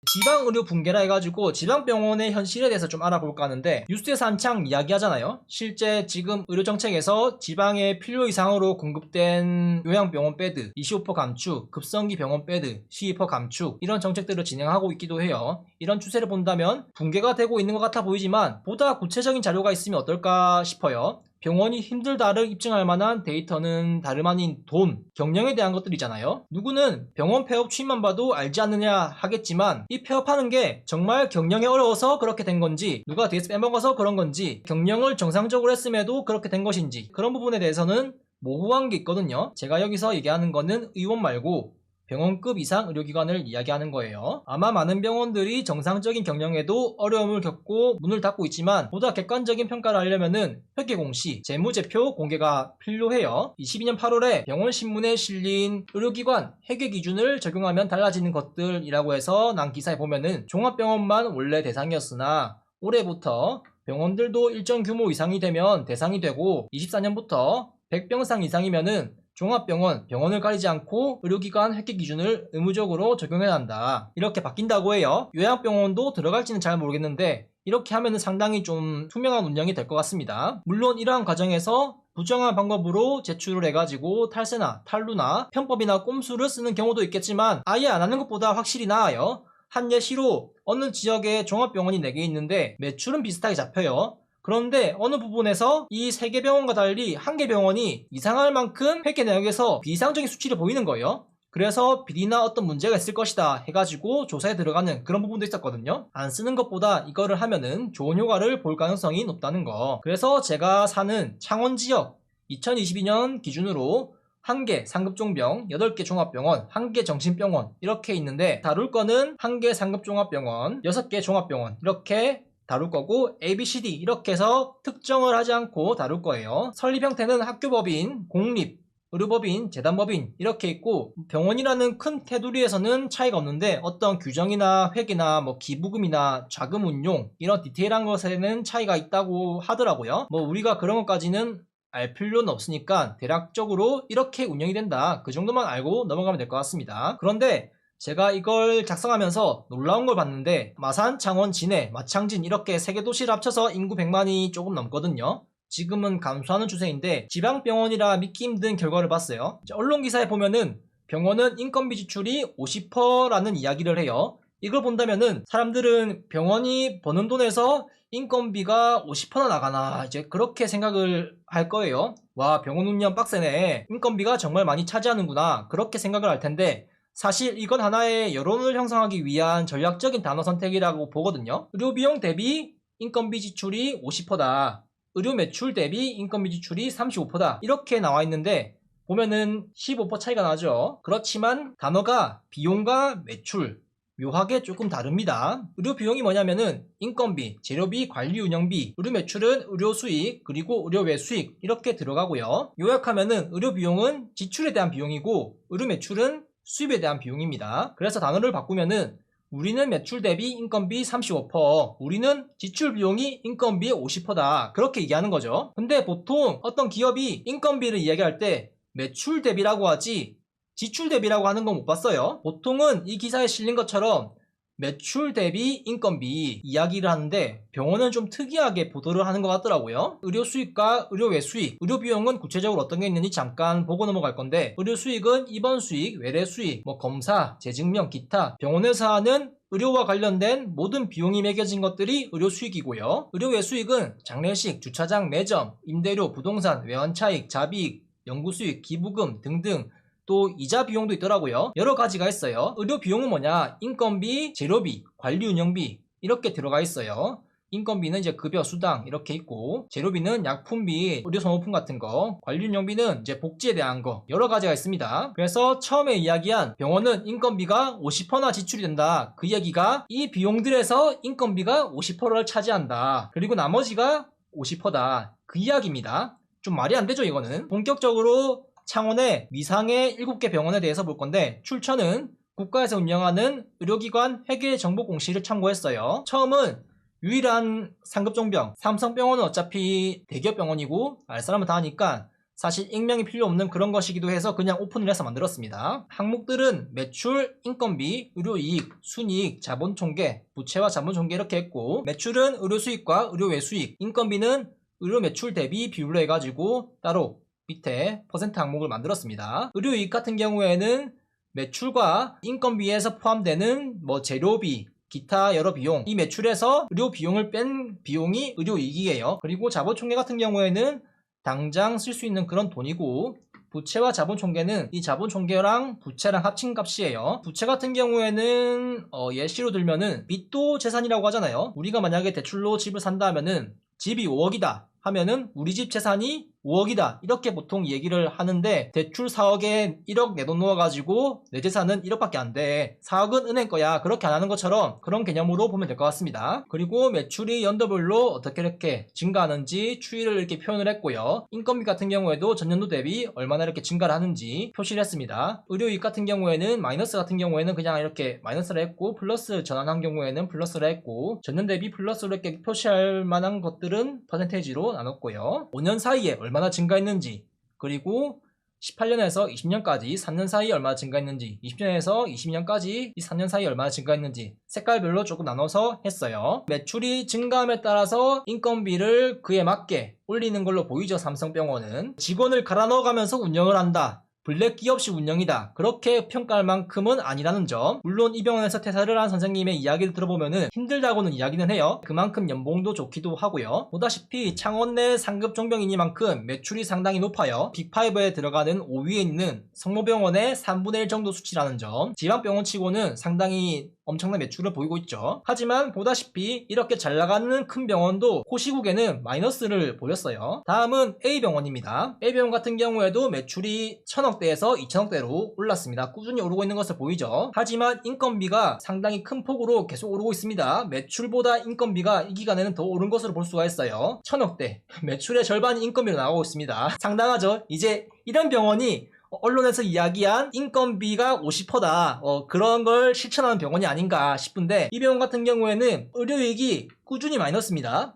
지방의료 붕괴라 해가지고 지방병원의 현실에 대해서 좀 알아볼까 하는데, 뉴스에서 한창 이야기하잖아요. 실제 지금 의료정책에서 지방의 필요 이상으로 공급된 요양병원 배드 25% 감축, 급성기 병원 배드 12% 감축, 이런 정책들을 진행하고 있기도 해요. 이런 추세를 본다면 붕괴가 되고 있는 것 같아 보이지만 보다 구체적인 자료가 있으면 어떨까 싶어요. 병원이 힘들다를 입증할 만한 데이터는 다름 아닌 돈, 경영에 대한 것들이잖아요. 누구는 병원 폐업 추이만 봐도 알지 않느냐 하겠지만, 이 폐업하는 게 정말 경영이 어려워서 그렇게 된 건지, 누가 뒤에서 빼먹어서 그런 건지, 경영을 정상적으로 했음에도 그렇게 된 것인지, 그런 부분에 대해서는 모호한 게 있거든요. 제가 여기서 얘기하는 거는 의원 말고 병원급 이상 의료기관을 이야기하는 거예요. 아마 많은 병원들이 정상적인 경영에도 어려움을 겪고 문을 닫고 있지만, 보다 객관적인 평가를 하려면은 회계공시, 재무제표 공개가 필요해요. 22년 8월에 병원신문에 실린 의료기관 회계기준을 적용하면 달라지는 것들이라고 해서 난 기사에 보면은 종합병원만 원래 대상이었으나 올해부터 병원들도 일정 규모 이상이 되면 대상이 되고, 24년부터 100병상 이상이면은 종합병원, 병원을 가리지 않고 의료기관 획기 기준을 의무적으로 적용해야 한다, 이렇게 바뀐다고 해요. 요양병원도 들어갈지는 잘 모르겠는데 이렇게 하면은 상당히 좀 투명한 운영이 될 것 같습니다. 물론 이러한 과정에서 부정한 방법으로 제출을 해가지고 탈세나 탈루나 편법이나 꼼수를 쓰는 경우도 있겠지만, 아예 안 하는 것보다 확실히 나아요. 한 예시로 어느 지역에 종합병원이 4개 있는데 매출은 비슷하게 잡혀요. 그런데 어느 부분에서 이 3개 병원과 달리 1개 병원이 이상할 만큼 회계 내역에서 비이상적인 수치를 보이는 거예요. 그래서 비리나 어떤 문제가 있을 것이다 해가지고 조사에 들어가는 그런 부분도 있었거든요. 안 쓰는 것보다 이거를 하면은 좋은 효과를 볼 가능성이 높다는 거. 그래서 제가 사는 창원 지역 2022년 기준으로 1개 상급종병, 8개 종합병원, 1개 정신병원 이렇게 있는데, 다룰 거는 1개 상급종합병원, 6개 종합병원 이렇게 다룰 거고, ABCD 이렇게 해서 특정을 하지 않고 다룰 거예요. 설립 형태는 학교법인, 공립, 의료법인, 재단법인 이렇게 있고, 병원이라는 큰 테두리에서는 차이가 없는데 어떤 규정이나 회계나 뭐 기부금이나 자금 운용 이런 디테일한 것에는 차이가 있다고 하더라고요. 뭐 우리가 그런 것까지는 알 필요는 없으니까 대략적으로 이렇게 운영이 된다, 그 정도만 알고 넘어가면 될 것 같습니다. 그런데 제가 이걸 작성하면서 놀라운 걸 봤는데, 마산, 창원, 진해, 마창진 이렇게 3개 도시를 합쳐서 인구 100만이 조금 넘거든요. 지금은 감소하는 추세인데 지방병원이라 믿기 힘든 결과를 봤어요. 언론 기사에 보면은 병원은 인건비 지출이 50%라는 이야기를 해요. 이걸 본다면은 사람들은 병원이 버는 돈에서 인건비가 50%나 나가나 이제 그렇게 생각을 할 거예요. 와, 병원 운영 빡세네, 인건비가 정말 많이 차지하는구나, 그렇게 생각을 할 텐데, 사실 이건 하나의 여론을 형성하기 위한 전략적인 단어 선택이라고 보거든요. 의료 비용 대비 인건비 지출이 50%다, 의료 매출 대비 인건비 지출이 35%다, 이렇게 나와 있는데 보면은 15% 차이가 나죠. 그렇지만 단어가 비용과 매출 묘하게 조금 다릅니다. 의료 비용이 뭐냐면은 인건비, 재료비, 관리 운영비, 의료 매출은 의료 수익, 그리고 의료 외 수익 이렇게 들어가고요. 요약하면은 의료 비용은 지출에 대한 비용이고 의료 매출은 수입에 대한 비용입니다. 그래서 단어를 바꾸면은 우리는 매출 대비 인건비 35%, 우리는 지출 비용이 인건비의 50%다, 그렇게 얘기하는 거죠. 근데 보통 어떤 기업이 인건비를 이야기할 때 매출 대비라고 하지 지출 대비라고 하는 건 못 봤어요. 보통은 이 기사에 실린 것처럼 매출 대비 인건비 이야기를 하는데, 병원은 좀 특이하게 보도를 하는 것 같더라고요. 의료 수익과 의료 외 수익, 의료 비용은 구체적으로 어떤 게 있는지 잠깐 보고 넘어갈 건데, 의료 수익은 입원 수익, 외래 수익, 뭐 검사, 재증명, 기타, 병원에서 하는 의료와 관련된 모든 비용이 매겨진 것들이 의료 수익이고요. 의료 외 수익은 장례식, 주차장, 매점, 임대료, 부동산, 외환차익, 자비익, 연구수익, 기부금 등등, 또 이자 비용도 있더라고요. 여러 가지가 있어요. 의료 비용은 뭐냐? 인건비, 재료비, 관리 운영비 이렇게 들어가 있어요. 인건비는 이제 급여, 수당 이렇게 있고, 재료비는 약품비, 의료 소모품 같은 거, 관리 운영비는 이제 복지에 대한 거, 여러 가지가 있습니다. 그래서 처음에 이야기한 병원은 인건비가 50%나 지출이 된다, 그 얘기가 이 비용들에서 인건비가 50%를 차지한다, 그리고 나머지가 50%다, 그 이야기입니다. 좀 말이 안 되죠 이거는. 본격적으로 창원의 미상의 7개 병원에 대해서 볼 건데, 출처는 국가에서 운영하는 의료기관 회계 정보 공시를 참고했어요. 처음은 유일한 상급종병 삼성병원은 어차피 대기업 병원이고 알 사람은 다 하니까 사실 익명이 필요 없는 그런 것이기도 해서 그냥 오픈을 해서 만들었습니다. 항목들은 매출, 인건비, 의료이익, 순이익, 자본총계, 부채와 자본총계 이렇게 했고, 매출은 의료수익과 의료외수익, 인건비는 의료 매출 대비 비율로 해가지고 따로 밑에 퍼센트 항목을 만들었습니다. 의료이익 같은 경우에는 매출과 인건비에서 포함되는 재료비, 기타 여러 비용, 이 매출에서 의료 비용을 뺀 비용이 의료이익이에요. 그리고 자본총계 같은 경우에는 당장 쓸 수 있는 그런 돈이고, 부채와 자본총계는 이 자본총계랑 부채랑 합친 값이에요. 부채 같은 경우에는 예시로 들면은 빚도 재산이라고 하잖아요. 우리가 만약에 대출로 집을 산다 하면은 집이 5억이다 하면은 우리 집 재산이 5억이다 이렇게 보통 얘기를 하는데, 대출 4억에 1억 내 돈 넣어가지고 내 재산은 1억밖에 안 돼, 4억은 은행 거야, 그렇게 안 하는 것처럼 그런 개념으로 보면 될 것 같습니다. 그리고 매출이 연도별로 어떻게 이렇게 증가하는지 추이를 이렇게 표현을 했고요. 인건비 같은 경우에도 전년도 대비 얼마나 이렇게 증가를 하는지 표시를 했습니다. 의료이익 같은 경우에는 마이너스 같은 경우에는 그냥 이렇게 마이너스를 했고, 플러스 전환한 경우에는 플러스를 했고, 전년 대비 플러스로 이렇게 표시할 만한 것들은 퍼센테이지로 나눴고요. 5년 사이에 얼마나 증가했는지, 그리고 18년에서 20년까지 3년 사이에 얼마나 증가했는지, 20년에서 22년까지 이 3년 사이에 얼마나 증가했는지 색깔별로 조금 나눠서 했어요. 매출이 증가함에 따라서 인건비를 그에 맞게 올리는 걸로 보이죠. 삼성병원은 직원을 갈아 넣어가면서 운영을 한다, 블랙 기업식 운영이다, 그렇게 평가할 만큼은 아니라는 점. 물론 이 병원에서 퇴사를 한 선생님의 이야기를 들어보면은 힘들다고는 이야기는 해요. 그만큼 연봉도 좋기도 하고요. 보다시피 창원 내 상급 종병이니만큼 매출이 상당히 높아요. 빅5에 들어가는 5위에 있는 성모병원의 3분의 1 정도 수치라는 점. 지방병원 치고는 상당히 엄청난 매출을 보이고 있죠. 하지만 보다시피 이렇게 잘 나가는 큰 병원도 코시국에는 마이너스를 보였어요. 다음은 A병원입니다. A병원 같은 경우에도 매출이 1000억대에서 2000억대로 올랐습니다. 꾸준히 오르고 있는 것을 보이죠. 하지만 인건비가 상당히 큰 폭으로 계속 오르고 있습니다. 매출보다 인건비가 이 기간에는 더 오른 것으로 볼 수가 있어요. 1000억대, 매출의 절반이 인건비로 나오고 있습니다. 상당하죠. 이제 이런 병원이 언론에서 이야기한 인건비가 50%다 그런 걸 실천하는 병원이 아닌가 싶은데, 이 병원 같은 경우에는 의료이익이 꾸준히 마이너스입니다.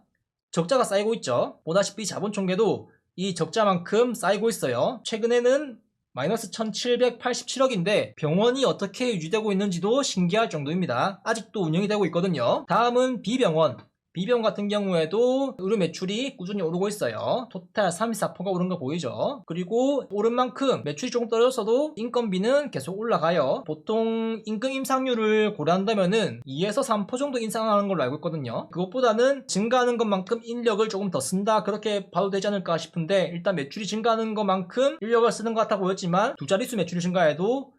적자가 쌓이고 있죠. 보다시피 자본총계도 이 적자만큼 쌓이고 있어요. 최근에는 마이너스 1787억인데 병원이 어떻게 유지되고 있는지도 신기할 정도입니다. 아직도 운영이 되고 있거든요. 다음은 B병원. B병원 같은 경우에도 의료 매출이 꾸준히 오르고 있어요. 토탈 34%가 오른 거 보이죠. 그리고 오른 만큼 매출이 조금 떨어졌어도 인건비는 계속 올라가요. 보통 임금 인상률을 고려한다면은 2에서 3% 정도 인상하는 걸로 알고 있거든요. 그것보다는 증가하는 것만큼 인력을 조금 더 쓴다, 그렇게 봐도 되지 않을까 싶은데, 일단 매출이 증가하는 것만큼 인력을 쓰는 것 같아 보였지만 두 자릿수 매출이 증가해도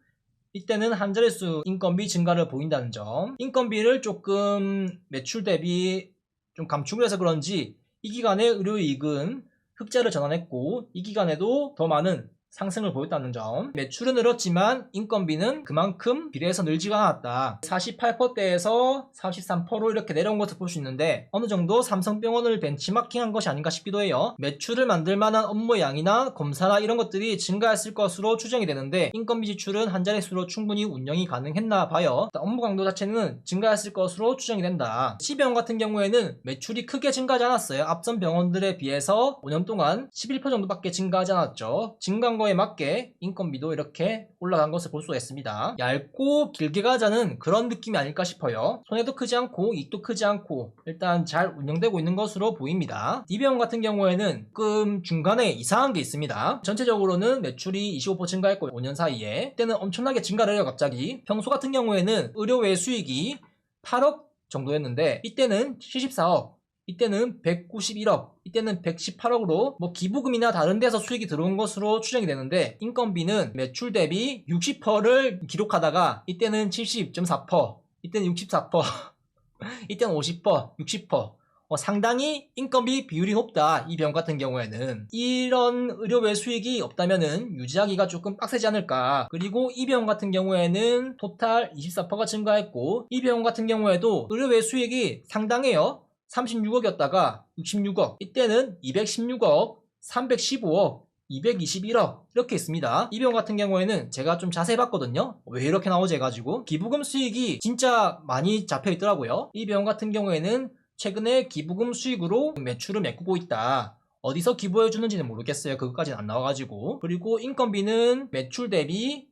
이때는 한 자릿수 인건비 증가를 보인다는 점. 인건비를 조금 매출 대비 좀 감축을 해서 그런지 이 기간에 의료이익은 흑자를 전환했고, 이 기간에도 더 많은 상승을 보였다는 점. 매출은 늘었지만 인건비는 그만큼 비례해서 늘지가 않았다. 48%대에서 43%로 이렇게 내려온 것을 볼 수 있는데, 어느 정도 삼성병원을 벤치마킹한 것이 아닌가 싶기도 해요. 매출을 만들 만한 업무 양이나 검사나 이런 것들이 증가했을 것으로 추정이 되는데, 인건비 지출은 한 자릿수로 충분히 운영이 가능했나 봐요. 업무 강도 자체는 증가했을 것으로 추정이 된다. C병원 같은 경우에는 매출이 크게 증가하지 않았어요. 앞선 병원들에 비해서 5년 동안 11% 정도밖에 증가하지 않았죠. 증가한 거에 맞게 인건비도 이렇게 올라간 것을 볼 수가 있습니다. 얇고 길게 가자는 그런 느낌이 아닐까 싶어요. 손해도 크지 않고 이익도 크지 않고 일단 잘 운영되고 있는 것으로 보입니다. D병원 같은 경우에는 조금 중간에 이상한 게 있습니다. 전체적으로는 매출이 25% 증가했고 5년 사이에, 이때는 엄청나게 증가를 해요. 갑자기 평소 같은 경우에는 의료외 수익이 8억 정도였는데 이때는 74억, 이때는 191억, 이때는 118억으로 기부금이나 다른 데서 수익이 들어온 것으로 추정이 되는데, 인건비는 매출 대비 60%를 기록하다가 이때는 70.4%, 이때는 64%, 이때는 50%, 60%. 상당히 인건비 비율이 높다. 이 병원 같은 경우에는 이런 의료외 수익이 없다면은 유지하기가 조금 빡세지 않을까. 그리고 이 병원 같은 경우에는 토탈 24%가 증가했고, 이 병원 같은 경우에도 의료외 수익이 상당해요. 36억이었다가 66억, 이때는 216억, 315억, 221억 이렇게 있습니다. 이 병원 같은 경우에는 제가 좀 자세히 봤거든요. 왜 이렇게 나오지 해가지고 기부금 수익이 진짜 많이 잡혀 있더라고요. 이 병원 같은 경우에는 최근에 기부금 수익으로 매출을 메꾸고 있다. 어디서 기부해 주는지는 모르겠어요. 그것까지는 안 나와가지고. 그리고 인건비는 매출 대비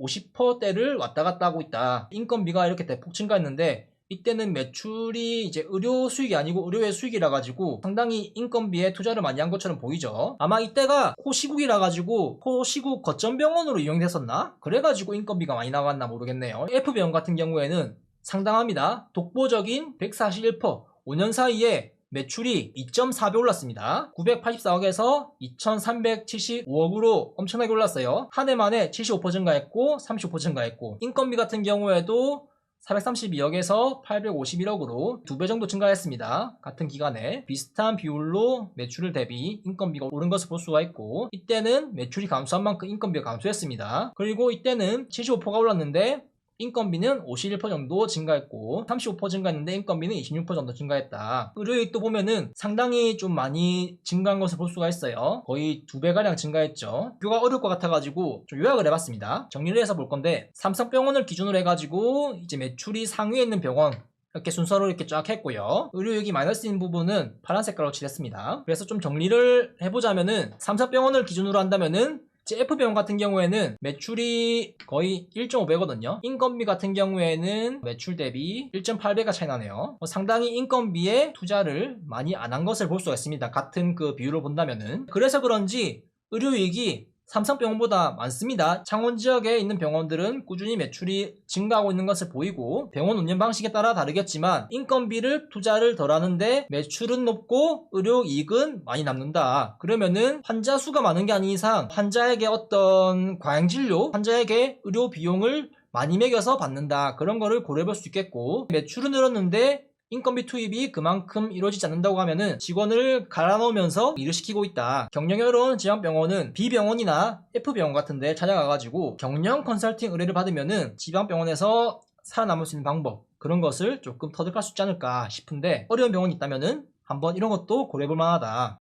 50%대를 왔다 갔다 하고 있다. 인건비가 이렇게 대폭 증가했는데 이때는 매출이 이제 의료 수익이 아니고 의료의 수익이라 가지고 상당히 인건비에 투자를 많이 한 것처럼 보이죠. 아마 이때가 코시국이라 가지고 코시국 거점병원으로 이용됐었나? 그래가지고 인건비가 많이 나갔나 모르겠네요. F병원 같은 경우에는 상당합니다. 독보적인 141%, 5년 사이에 매출이 2.4배 올랐습니다. 984억에서 2375억으로 엄청나게 올랐어요. 한 해 만에 75% 증가했고 35% 증가했고, 인건비 같은 경우에도 432억에서 851억으로 2배 정도 증가했습니다. 같은 기간에 비슷한 비율로 매출을 대비 인건비가 오른 것을 볼 수가 있고, 이때는 매출이 감소한 만큼 인건비가 감소했습니다. 그리고 이때는 75%가 올랐는데 인건비는 51% 정도 증가했고 35% 증가했는데 인건비는 26% 정도 증가했다. 의료이익도 보면은 상당히 좀 많이 증가한 것을 볼 수가 있어요. 거의 2배가량 증가했죠. 비교가 어려울 것 같아가지고 좀 요약을 해봤습니다. 정리를 해서 볼 건데, 삼성병원을 기준으로 해가지고 이제 매출이 상위에 있는 병원 이렇게 순서로 이렇게 쫙 했고요. 의료이익이 마이너스인 부분은 파란 색깔로 칠했습니다. 그래서 좀 정리를 해보자면은, 삼성병원을 기준으로 한다면은 F병원 같은 경우에는 매출이 거의 1.5배거든요. 인건비 같은 경우에는 매출 대비 1.8배가 차이 나네요. 상당히 인건비에 투자를 많이 안 한 것을 볼 수가 있습니다. 같은 그 비율을 본다면은. 그래서 그런지 의료이익이 삼성병원보다 많습니다. 창원 지역에 있는 병원들은 꾸준히 매출이 증가하고 있는 것을 보이고, 병원 운영 방식에 따라 다르겠지만 인건비를 투자를 덜 하는데 매출은 높고 의료이익은 많이 남는다. 그러면은 환자 수가 많은 게 아닌 이상 환자에게 어떤 과잉진료, 환자에게 의료 비용을 많이 매겨서 받는다. 그런 거를 고려해 볼 수 있겠고, 매출은 늘었는데 인건비 투입이 그만큼 이루어지지 않는다고 하면은 직원을 갈아넣으면서 일을 시키고 있다. 경영이 어려운 지방병원은 B병원이나 F병원 같은 데 찾아가가지고 경영 컨설팅 의뢰를 받으면은 지방병원에서 살아남을 수 있는 방법, 그런 것을 조금 터득할 수 있지 않을까 싶은데, 어려운 병원이 있다면은 한번 이런 것도 고려해볼 만하다.